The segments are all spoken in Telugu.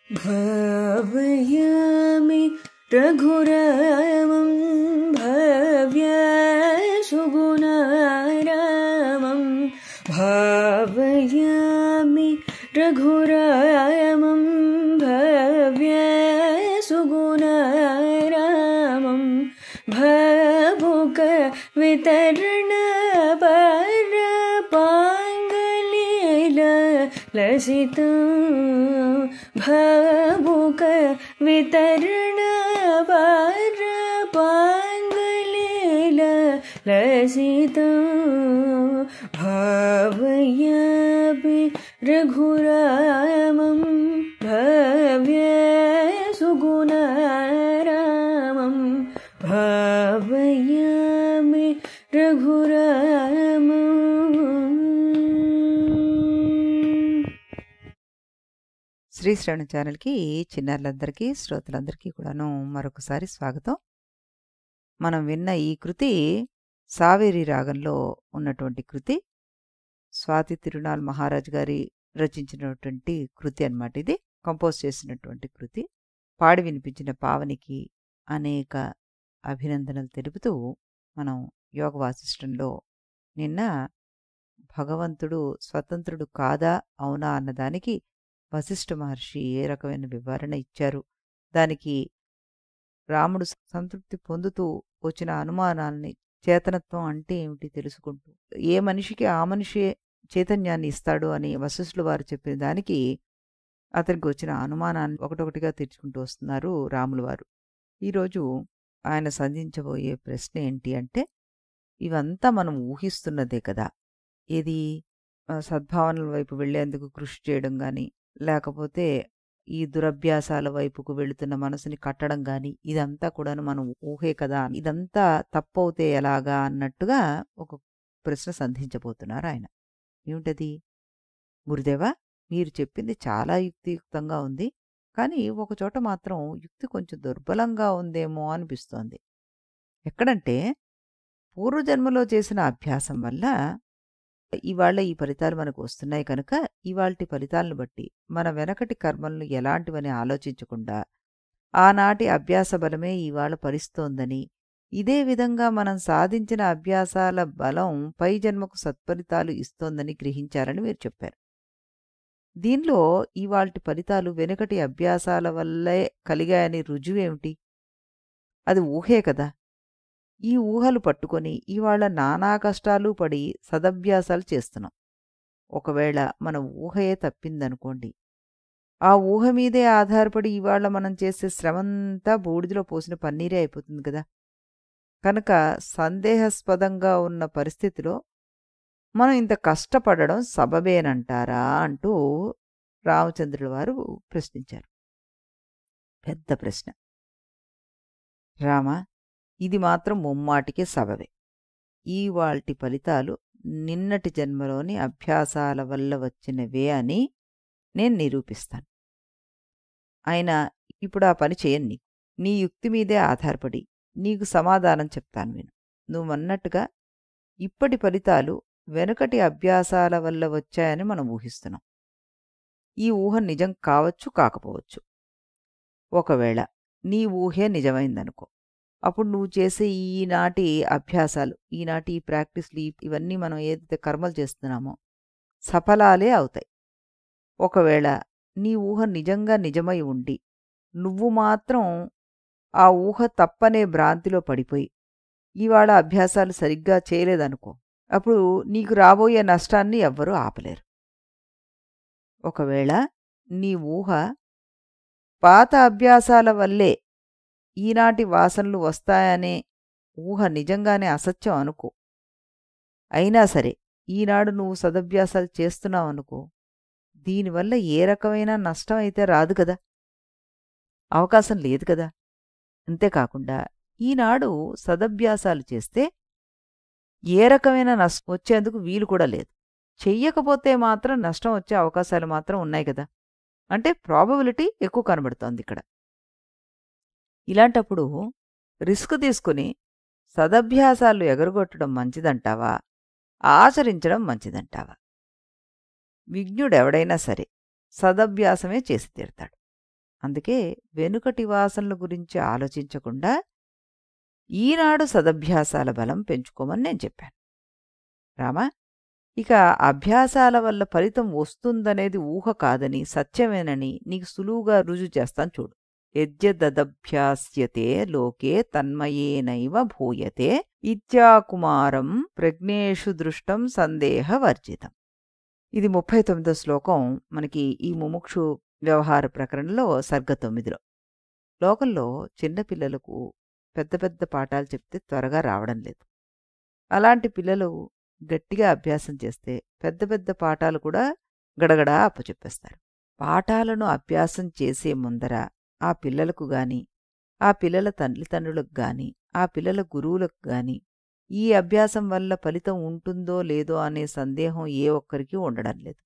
भावयामि रघुरामं भव्यसुगुणारामं भावयामि रघुरामं भव्यसुगुणारामं भावुकवितरणपरपाङ्गलीलसितं भावुकवितरणपरपाङ्गलीलसितं भावयामि रघुरामं भव्यसुगुणारामं भावयामि रघुरामम्. శ్రీ శ్రవణ ఛానల్కి చిన్నారులందరికీ శ్రోతలందరికీ కూడాను మరొకసారి స్వాగతం. మనం విన్న ఈ కృతి సావేరి రాగంలో ఉన్నటువంటి కృతి. స్వాతి తిరునాల్ మహారాజ్ గారి రచించినటువంటి కృతి అన్నమాట. ఇది కంపోజ్ చేసినటువంటి కృతి. పాడి వినిపించిన పావనికి అనేక అభినందనలు తెలుపుతూ మనం యోగ వాసిష్టంలో నిన్న భగవంతుడు స్వతంత్రుడు కాదా అవునా అన్నదానికి వశిష్ఠ మహర్షి ఏ రకమైన వివరణ ఇచ్చారు, దానికి రాముడు సంతృప్తి పొందుతూ వచ్చిన అనుమానాల్ని, చేతనత్వం అంటే ఏమిటి తెలుసుకుంటూ ఏ మనిషికి ఆ మనిషే చైతన్యాన్ని ఇస్తాడు అని వశిష్ఠులు వారు చెప్పిన దానికి అతనికి వచ్చిన అనుమానాన్ని ఒకటొకటిగా తీర్చుకుంటూ వస్తున్నారు రాములు వారు. ఈరోజు ఆయన సంధించబోయే ప్రశ్న ఏంటి అంటే, ఇవంతా మనం ఊహిస్తున్నదే కదా, ఏది సద్భావనల వైపు వెళ్లేందుకు కృషి చేయడం కానీ, లేకపోతే ఈ దురభ్యాసాల వైపుకు వెళుతున్న మనసుని కట్టడం కానీ, ఇదంతా కూడాను మనం ఊహే కదా, ఇదంతా తప్పవుతే ఎలాగా అన్నట్టుగా ఒక ప్రశ్న సంధించబోతున్నారు ఆయన. ఏమిటది? గురుదేవా, మీరు చెప్పింది చాలా యుక్తియుక్తంగా ఉంది, కానీ ఒకచోట మాత్రం యుక్తి కొంచెం దుర్బలంగా ఉందేమో అనిపిస్తోంది. ఎక్కడంటే, పూర్వజన్మలో చేసిన అభ్యాసం వల్ల ఇవాళ ఈ ఫలితాలు మనకు వస్తున్నాయి కనుక, ఇవాల్టి ఫలితాలను బట్టి మన వెనకటి కర్మలను ఎలాంటివని ఆలోచించకుండా ఆనాటి అభ్యాస బలమే ఇవాళ ఫలిస్తోందని, ఇదే విధంగా మనం సాధించిన అభ్యాసాల బలం పై జన్మకు సత్ఫలితాలు ఇస్తోందని గ్రహించారని మీరు చెప్పారు. దీనిలో ఇవాల్టి ఫలితాలు వెనుకటి అభ్యాసాల వల్లే కలిగాయని రుజువేమిటి? అది ఊహే కదా. ఈ ఊహలు పట్టుకొని ఇవాళ నానా కష్టాలు పడి సదభ్యాసాలు చేస్తున్నాం. ఒకవేళ మన ఊహయే తప్పిందనుకోండి, ఆ ఊహ మీదే ఆధారపడి ఇవాళ మనం చేసే శ్రమంతా బూడిదలో పోసిన పన్నీరే అయిపోతుంది కదా. కనుక సందేహాస్పదంగా ఉన్న పరిస్థితిలో మనం ఇంత కష్టపడడం సబబేనంటారా అంటూ రామచంద్రుల వారు ప్రశ్నించారు. పెద్ద ప్రశ్న. రామా, ఇది మాత్రం ముమ్మాటికే సబబే. ఇవాల్టి ఫలితాలు నిన్నటి జన్మలోని అభ్యాసాల వల్ల వచ్చినవే అని నేను నిరూపిస్తాను. అయినా ఇప్పుడు ఆ పని చేయను. నీకు నీ యుక్తి మీదే ఆధారపడి నీకు సమాధానం చెప్తాను విను. నువ్వన్నట్టుగా ఇప్పటి ఫలితాలు వెనుకటి అభ్యాసాల వల్ల వచ్చాయని మనం ఊహిస్తున్నాం. ఈ ఊహ నిజం కావచ్చు, కాకపోవచ్చు. ఒకవేళ నీ ఊహే నిజమైందనుకో, అప్పుడు నువ్వు చేసే ఈనాటి అభ్యాసాలు, ఈనాటి ఈ ప్రాక్టీస్లు, ఇవన్నీ మనం ఏదైతే కర్మలు చేస్తున్నామో సఫలాలే అవుతాయి. ఒకవేళ నీ ఊహ నిజంగా నిజమై ఉండి నువ్వు మాత్రం ఆ ఊహ తప్పనే భ్రాంతిలో పడిపోయి ఇవాళ అభ్యాసాలు సరిగ్గా చేయలేదనుకో, అప్పుడు నీకు రాబోయే నష్టాన్ని ఎవ్వరూ ఆపలేరు. ఒకవేళ నీ ఊహ పాత అభ్యాసాల వల్లే ఈనాటి వాసనలు వస్తాయనే ఊహ నిజంగానే అసత్యం అనుకో, అయినా సరే ఈనాడు నువ్వు సదభ్యాసాలు చేస్తున్నావనుకో, దీనివల్ల ఏ రకమైన నష్టం అయితే రాదు కదా, అవకాశం లేదు కదా. అంతేకాకుండా ఈనాడు సదభ్యాసాలు చేస్తే ఏ రకమైన నష్టం వచ్చేందుకు వీలు కూడా లేదు. చెయ్యకపోతే మాత్రం నష్టం వచ్చే అవకాశాలు మాత్రం ఉన్నాయి కదా. అంటే ప్రాబబిలిటీ ఎక్కువ కనబడుతోంది ఇక్కడ. ఇలాంటప్పుడు రిస్క్ తీసుకుని సదభ్యాసాలు ఎగరగొట్టడం మంచిదంటావా, ఆచరించడం మంచిదంటావా? విజ్ఞుడెవడైనా సరే సదభ్యాసమే చేసి తీరుతాడు. అందుకే వెనుకటి వాసనల గురించి ఆలోచించకుండా ఈనాడు సదభ్యాసాల బలం పెంచుకోమని నేను చెప్పాను. రామా, ఇక అభ్యాసాల వల్ల ఫలితం వస్తుందనేది ఊహ కాదని, సత్యమేనని నీకు సులువుగా రుజువు చేస్తాను చూడు. యద్యదభ్యాస్యతే లోకే తన్మయేనైవ భూయతే ఇత్యాకుమారం ప్రజ్ఞేషు దృష్టం సందేహవర్జితం. ఇది 39వ శ్లోకం మనకి ఈ ముముక్షు వ్యవహార ప్రకరణలో సర్గ 9లో. లోకంలో చిన్నపిల్లలకు పెద్ద పెద్ద పాఠాలు చెప్తే త్వరగా రావడం లేదు. అలాంటి పిల్లలు గట్టిగా అభ్యాసం చేస్తే పెద్ద పెద్ద పాఠాలు కూడా గడగడా అప్పచెప్పేస్తారు. పాఠాలను అభ్యాసం చేసే ముందర ఆ పిల్లలకు గాని, ఆ పిల్లల తల్లిదండ్రులకు గాని, ఆ పిల్లల గురువులకు గాని ఈ అభ్యాసం వల్ల ఫలితం ఉంటుందో లేదో అనే సందేహం ఏ ఒక్కరికి ఉండడం లేదు.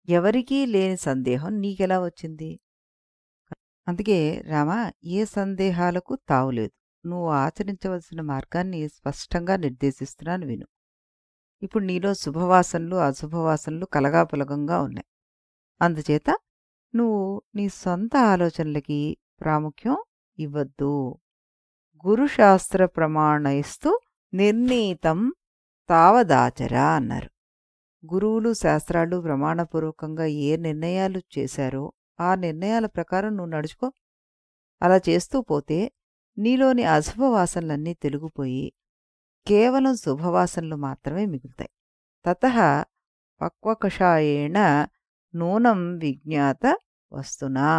ఎవరికీ లేని సందేహం నీకెలా వచ్చింది? అందుకే రామా, ఏ సందేహాలకు తావులేదు. నువ్వు ఆచరించవలసిన మార్గాన్ని స్పష్టంగా నిర్దేశిస్తున్నాను విను. ఇప్పుడు నీలో శుభవాసనలు అశుభవాసనలు కలగాపులగంగా ఉన్నాయి. అందుచేత నువ్వు నీ సొంత ఆలోచనలకి ప్రాముఖ్యం ఇవ్వద్దు. గురుశాస్త్ర ప్రమాణయిస్తూ నిర్ణీతం తావదాచరా అన్నారు. గురువులు శాస్త్రాలు ప్రమాణపూర్వకంగా ఏ నిర్ణయాలు చేశారో ఆ నిర్ణయాల ప్రకారం నువ్వు నడుచుకో. అలా చేస్తూ పోతే నీలోని అశుభవాసనలన్నీ తొలగిపోయి కేవలం శుభవాసనలు మాత్రమే మిగులుతాయి. తతః పక్వకషాయేణ నూనం విజ్ఞాత వస్తునా.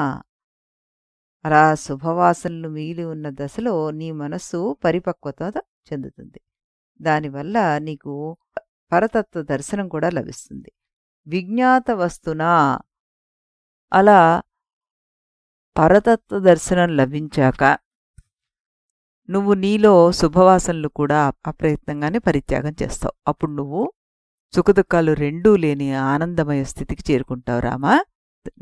అలా శుభవాసనలు మిగిలి ఉన్న దశలో నీ మనస్సు పరిపక్వత చెందుతుంది. దానివల్ల నీకు పరతత్వ దర్శనం కూడా లభిస్తుంది. విజ్ఞాత వస్తునా. అలా పరతత్వ దర్శనం లభించాక నువ్వు నీలో శుభవాసనలు కూడా అప్రయత్నంగానే పరిత్యాగం చేస్తావు. అప్పుడు నువ్వు సుఖదుఖాలు రెండూ లేని ఆనందమయ స్థితికి చేరుకుంటావు. రామా,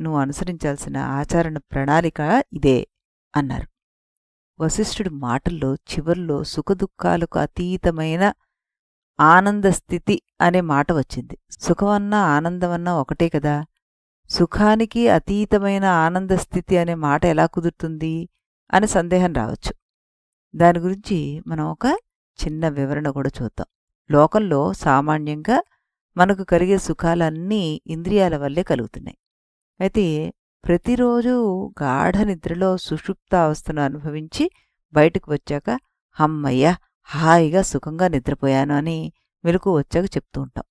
నువ్వు అనుసరించాల్సిన ఆచరణ ప్రణాళిక ఇదే అన్నారు. వశిష్ఠుడి మాటల్లో చివర్లో సుఖదుఖాలకు అతీతమైన ఆనంద స్థితి అనే మాట వచ్చింది. సుఖమన్నా ఆనందమన్నా ఒకటే కదా. సుఖానికి అతీతమైన ఆనంద స్థితి అనే మాట ఎలా కుదురుతుంది అని సందేహం రావచ్చు. దాని గురించి మనం ఒక చిన్న వివరణ కూడా చూద్దాం. లోకంలో సామాన్యంగా మనకు కలిగే సుఖాలన్నీ ఇంద్రియాల వల్లే కలుగుతున్నాయి. అయితే ప్రతిరోజు గాఢ నిద్రలో సుషుప్త అవస్థను అనుభవించి బయటకు వచ్చాక హమ్మయ్య హాయిగా సుఖంగా నిద్రపోయాను అని మెలకు వచ్చాక చెప్తూ ఉంటాం.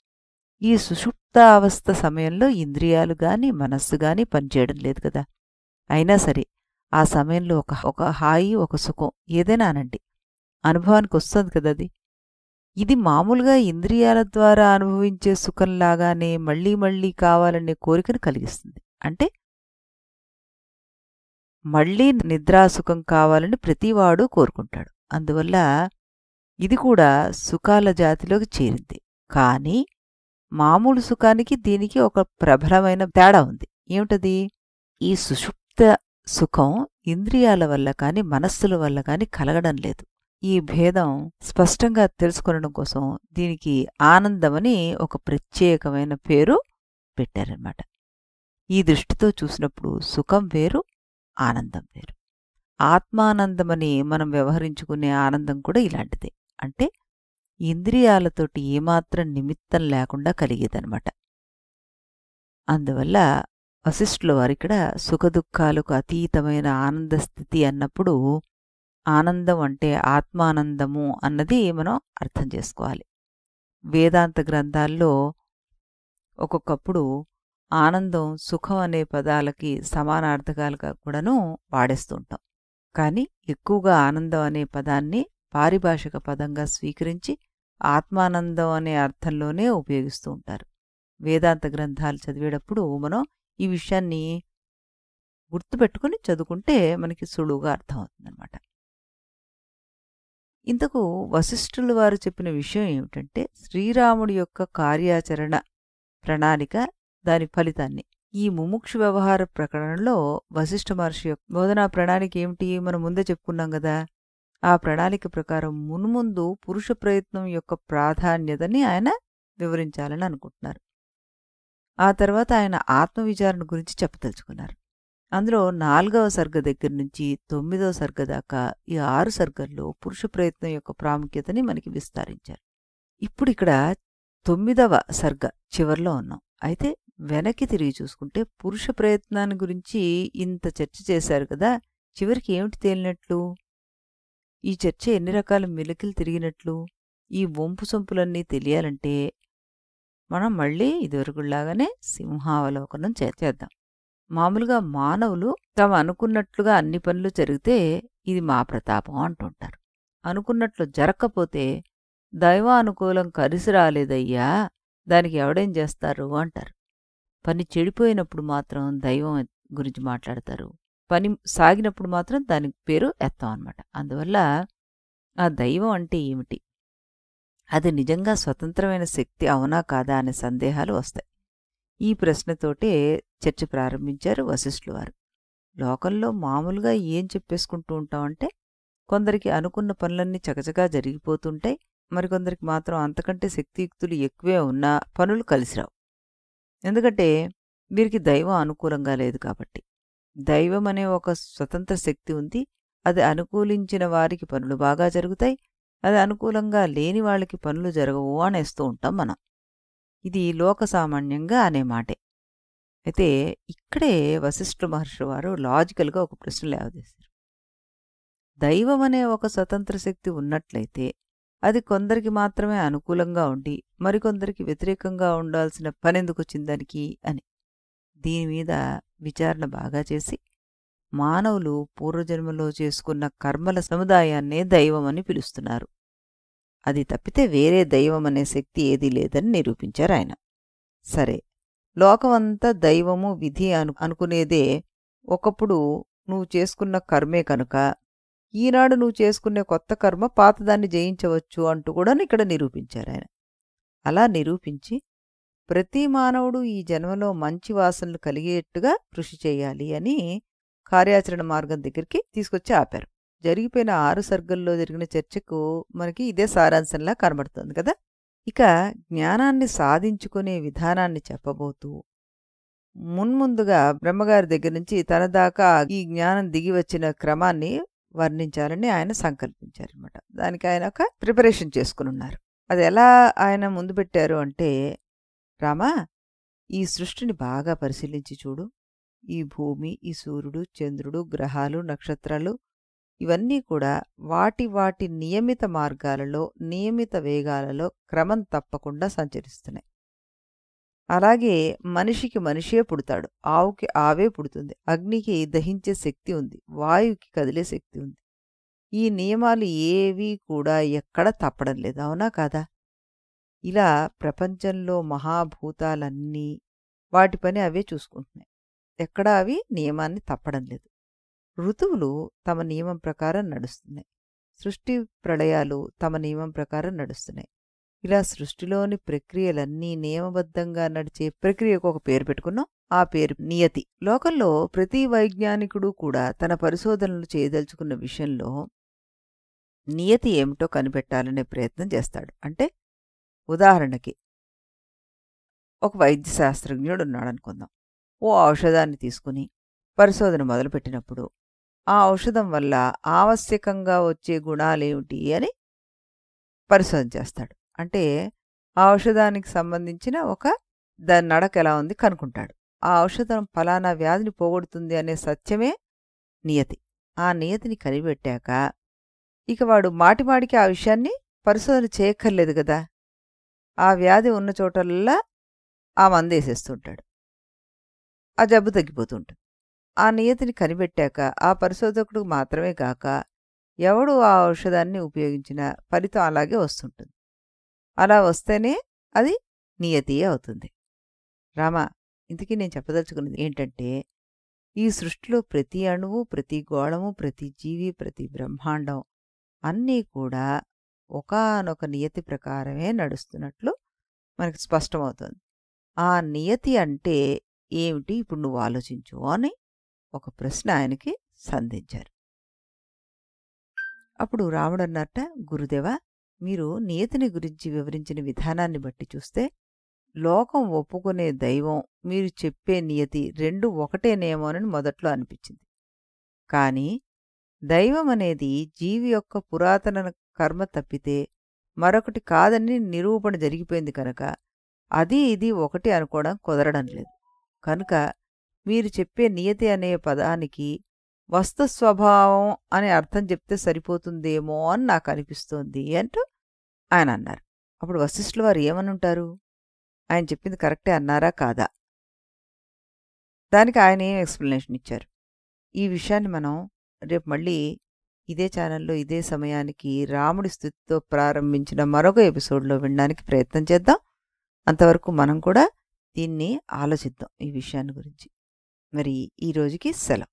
ఈ సుషుప్త అవస్థ సమయంలో ఇంద్రియాలు గాని మనస్సు గాని పనిచేయడం లేదు కదా. అయినా సరే ఆ సమయంలో ఒక హాయి, ఒక సుఖం ఏదైనా అనండి అనుభవానికి వస్తుంది కదా. ఇది మామూలుగా ఇంద్రియాల ద్వారా అనుభవించే సుఖంలాగానే మళ్లీ మళ్లీ కావాలనే కోరికను కలిగిస్తుంది. అంటే మళ్లీ నిద్రాసుఖం కావాలని ప్రతివాడు కోరుకుంటాడు. అందువల్ల ఇది కూడా సుఖాల జాతిలోకి చేరింది. కానీ మామూలు సుఖానికి దీనికి ఒక ప్రబలమైన తేడా ఉంది. ఏమిటది? ఈ సుషుప్త సుఖం ఇంద్రియాల వల్ల కాని మనస్సుల వల్ల కాని కలగడం లేదు. ఈ భేదం స్పష్టంగా తెలుసుకోవడం కోసం దీనికి ఆనందమని ఒక ప్రత్యేకమైన పేరు పెట్టారన్నమాట. ఈ దృష్టితో చూసినప్పుడు సుఖం వేరు, ఆనందం వేరు. ఆత్మానందమని మనం వ్యవహరించుకునే ఆనందం కూడా ఇలాంటిదే. అంటే ఇంద్రియాలతోటి ఏమాత్రం నిమిత్తం లేకుండా కలిగేదనమాట. అందువల్ల వశిష్ఠుల వారిక్కడ సుఖదుఖాలకు అతీతమైన ఆనందస్థితి అన్నప్పుడు ఆనందం అంటే ఆత్మానందము అన్నది మనం అర్థం చేసుకోవాలి. వేదాంత గ్రంథాల్లో ఒక్కొక్కప్పుడు ఆనందం సుఖం అనే పదాలకి సమానార్థకాలుగా కూడాను వాడేస్తూ ఉంటాం. కానీ ఎక్కువగా ఆనందం అనే పదాన్ని పారిభాషిక పదంగా స్వీకరించి ఆత్మానందం అనే అర్థంలోనే ఉపయోగిస్తూ ఉంటారు. వేదాంత గ్రంథాలు చదివేటప్పుడు మనం ఈ విషయాన్ని గుర్తుపెట్టుకుని చదువుకుంటే మనకి సులువుగా అర్థమవుతుందన్నమాట. ఇంతకు వశిష్ఠుల వారు చెప్పిన విషయం ఏమిటంటే శ్రీరాముడి యొక్క కార్యాచరణ ప్రణాళిక, దాని ఫలితాన్ని ఈ ముముక్షు వ్యవహార ప్రకరణలో వశిష్ఠ మహర్షి యొక్క బోధనా ప్రణాళిక ఏమిటి మనం ముందే చెప్పుకున్నాం కదా. ఆ ప్రణాళిక ప్రకారం మున్ముందు పురుష ప్రయత్నం యొక్క ప్రాధాన్యతని ఆయన వివరించాలని అనుకుంటున్నారు. ఆ తర్వాత ఆయన ఆత్మవిచారణ గురించి చెప్పదలుచుకున్నారు. అందులో 4వ సర్గ దగ్గర నుంచి 9వ సర్గ దాకా ఈ 6 సర్గల్లో పురుష ప్రయత్నం యొక్క ప్రాముఖ్యతని మనకి విస్తరించారు. ఇప్పుడు ఇక్కడ 9వ సర్గ చివర్లో ఉన్నాం. అయితే వెనక్కి తిరిగి చూసుకుంటే పురుష ప్రయత్నాన్ని గురించి ఇంత చర్చ చేశారు కదా, చివరికి ఏమిటి తేలినట్లు? ఈ చర్చ ఎన్ని రకాల మెలికలు తిరిగినట్లు? ఈ వంపు సొంపులన్నీ తెలియాలంటే మనం మళ్ళీ ఇదివరకులాగానే సింహావలోకనం చేద్దాం. మామూలుగా మానవులు తాము అనుకున్నట్లుగా అన్ని పనులు జరిగితే ఇది మా ప్రతాపం అంటుంటారు. అనుకున్నట్లు జరగకపోతే దైవానుకూలం కలిసి రాలేదయ్యా, దానికి ఎవడేం చేస్తారు అంటారు. పని చెడిపోయినప్పుడు మాత్రం దైవం గురించి మాట్లాడతారు. పని సాగినప్పుడు మాత్రం దానికి పేరు ఎత్తాం అన్నమాట. అందువల్ల ఆ దైవం అంటే ఏమిటి, అది నిజంగా స్వతంత్రమైన శక్తి అవునా కాదా అనే సందేహాలు వస్తాయి. ఈ ప్రశ్నతోటే చర్చ ప్రారంభించారు వశిష్ఠుల వారు. లోకంలో మామూలుగా ఏం చెప్పేసుకుంటూ ఉంటామంటే, కొందరికి అనుకున్న పనులన్నీ చకచకా జరిగిపోతుంటాయి, మరికొందరికి మాత్రం అంతకంటే శక్తియుక్తులు ఎక్కువే ఉన్నా పనులు కలిసిరావు. ఎందుకంటే వీరికి దైవం అనుకూలంగా లేదు కాబట్టి. దైవం అనే ఒక స్వతంత్ర శక్తి ఉంది, అది అనుకూలించిన వారికి పనులు బాగా జరుగుతాయి, అది అనుకూలంగా లేని వాళ్ళకి పనులు జరగవు అనేస్తూ ఉంటాం మనం. ఇది లోకసామాన్యంగా అనే మాటే. అయితే ఇక్కడే వశిష్ఠ మహర్షి వారు లాజికల్గా ఒక ప్రశ్న లేవదీశారు. దైవం అనే ఒక స్వతంత్ర శక్తి ఉన్నట్లయితే అది కొందరికి మాత్రమే అనుకూలంగా ఉండి మరికొందరికి వ్యతిరేకంగా ఉండాల్సిన పనెందుకు వచ్చిందానికి అని. దీని మీద విచారణ బాగా చేసి మానవులు పూర్వజన్మలో చేసుకున్న కర్మల సముదాయాన్నే దైవం అని పిలుస్తున్నారు. అది తప్పితే వేరే దైవం అనే శక్తి ఏదీ లేదని నిరూపించారు ఆయన. సరే, లోకమంతా దైవము విధి అనుకునేదే ఒకప్పుడు నువ్వు చేసుకున్న కర్మే కనుక ఈనాడు నువ్వు చేసుకునే కొత్త కర్మ పాతదాన్ని జయించవచ్చు అంటూ కూడా ఇక్కడ నిరూపించారు ఆయన. అలా నిరూపించి ప్రతి మానవుడు ఈ జన్మలో మంచి వాసనలు కలిగేట్టుగా కృషి చేయాలి అని కార్యాచరణ మార్గం దగ్గరికి తీసుకొచ్చి ఆపారు. జరిగిపోయిన 6 సర్గల్లో జరిగిన చర్చకు మనకి ఇదే సారాంశంలా కనబడుతుంది కదా. ఇక జ్ఞానాన్ని సాధించుకునే విధానాన్ని చెప్పబోతూ మున్ముందుగా బ్రహ్మగారి దగ్గర నుంచి తన దాకా ఈ జ్ఞానం దిగి వచ్చిన క్రమాన్ని వర్ణించాలని ఆయన సంకల్పించారనమాట. దానికి ఆయన ఒక ప్రిపరేషన్ చేసుకుని ఉన్నారు. అది ఎలా ఆయన ముందు పెట్టారు అంటే, రామా, ఈ సృష్టిని బాగా పరిశీలించి చూడు. ఈ భూమి, ఈ సూర్యుడు, చంద్రుడు, గ్రహాలు, నక్షత్రాలు ఇవన్నీ కూడా వాటి వాటి నియమిత మార్గాలలో నియమిత వేగాలలో క్రమం తప్పకుండా సంచరిస్తున్నాయి. అలాగే మనిషికి మనిషే పుడతాడు, ఆవుకి ఆవే పుడుతుంది, అగ్నికి దహించే శక్తి ఉంది, వాయువుకి కదిలే శక్తి ఉంది. ఈ నియమాలు ఏవీ కూడా ఎక్కడ తప్పడం లేదు, అవునా కాదా? ఇలా ప్రపంచంలో మహాభూతాలన్నీ వాటి పని అవే చూసుకుంటున్నాయి. ఎక్కడా అవి నియమాన్ని తప్పడం లేదు. ఋతువులు తమ నియమం ప్రకారం నడుస్తున్నాయి. సృష్టి ప్రళయాలు తమ నియమం ప్రకారం నడుస్తున్నాయి. ఇలా సృష్టిలోని ప్రక్రియలన్నీ నియమబద్ధంగా నడిచే ప్రక్రియకు ఒక పేరు పెట్టుకున్నాం. ఆ పేరు నియతి. లోకంలో ప్రతి వైజ్ఞానికుడు కూడా తన పరిశోధనలు చేయదలుచుకున్న విషయంలో నియతి ఏమిటో కనిపెట్టాలనే ప్రయత్నం చేస్తాడు. అంటే ఉదాహరణకి ఒక వైద్య శాస్త్రజ్ఞుడు ఉన్నాడు అనుకుందాం. ఓ ఔషధాన్ని తీసుకుని పరిశోధన మొదలుపెట్టినప్పుడు ఆ ఔషధం వల్ల ఆవశ్యకంగా వచ్చే గుణాలేమిటి అని పరిశోధన చేస్తాడు. అంటే ఆ ఔషధానికి సంబంధించిన దాని నడక ఎలా ఉంది కనుక్కుంటాడు. ఆ ఔషధం ఫలానా వ్యాధిని పోగొడుతుంది అనే సత్యమే నియతి. ఆ నియతిని కనిపెట్టాక ఇక వాడు మాటిమాటికి ఆ విషయాన్ని పరిశోధన చేయక్కర్లేదు కదా. ఆ వ్యాధి ఉన్న చోటల్లా ఆ మందేసేస్తుంటాడు, ఆ జబ్బు తగ్గిపోతుంటుంది. ఆ నియతిని కనిపెట్టాక ఆ పరిశోధకుడు మాత్రమే కాక ఎవడు ఆ ఔషధాన్ని ఉపయోగించిన ఫలితం అలాగే వస్తుంటుంది. అలా వస్తేనే అది నియతి అవుతుంది. రామా, ఇంతకీ నేను చెప్పదలుచుకున్నది ఏంటంటే, ఈ సృష్టిలో ప్రతి అణువు, ప్రతి గోళము, ప్రతి జీవి, ప్రతి బ్రహ్మాండం అన్నీ కూడా ఒకానొక నియతి ప్రకారమే నడుస్తున్నట్లు మనకి స్పష్టమవుతుంది. ఆ నియతి అంటే ఏమిటి ఇప్పుడు నువ్వు ఆలోచించు అని ఒక ప్రశ్న ఆయనకి సంధించారు. అప్పుడు రాముడు అన్నట్ట, గురుదేవా, మీరు నియతిని గురించి వివరించిన విధానాన్ని బట్టి చూస్తే లోకం ఒప్పుకునే దైవం, మీరు చెప్పే నియతి 2 ఒకటేనేమోనని మొదట్లో అనిపించింది. కానీ దైవం అనేది జీవి యొక్క పురాతన కర్మ తప్పితే మరొకటి కాదని నిరూపణ జరిగిపోయింది కనుక అది ఇది ఒకటి అనుకోవడం కుదరడం లేదు. కనుక మీరు చెప్పే నియతి అనే పదానికి వస్తు స్వభావం అని అర్థం చెప్తే సరిపోతుందేమో అని నాకు అనిపిస్తోంది అంటూ ఆయన అన్నారు. అప్పుడు వశిష్ఠుల వారు ఏమనుంటారు? ఆయన చెప్పింది కరెక్టే అన్నారా కాదా? దానికి ఆయన ఏం ఎక్స్ప్లెనేషన్ ఇచ్చారు? ఈ విషయాన్ని మనం రేపు మళ్ళీ ఇదే ఛానల్లో ఇదే సమయానికి రాముడి స్తుతితో ప్రారంభించిన మరొక ఎపిసోడ్లో వినడానికి ప్రయత్నం చేద్దాం. అంతవరకు మనం కూడా దీన్ని ఆలోచిద్దాం ఈ విషయాన్ని గురించి. మరి ఈ రోజుకి సెలవు.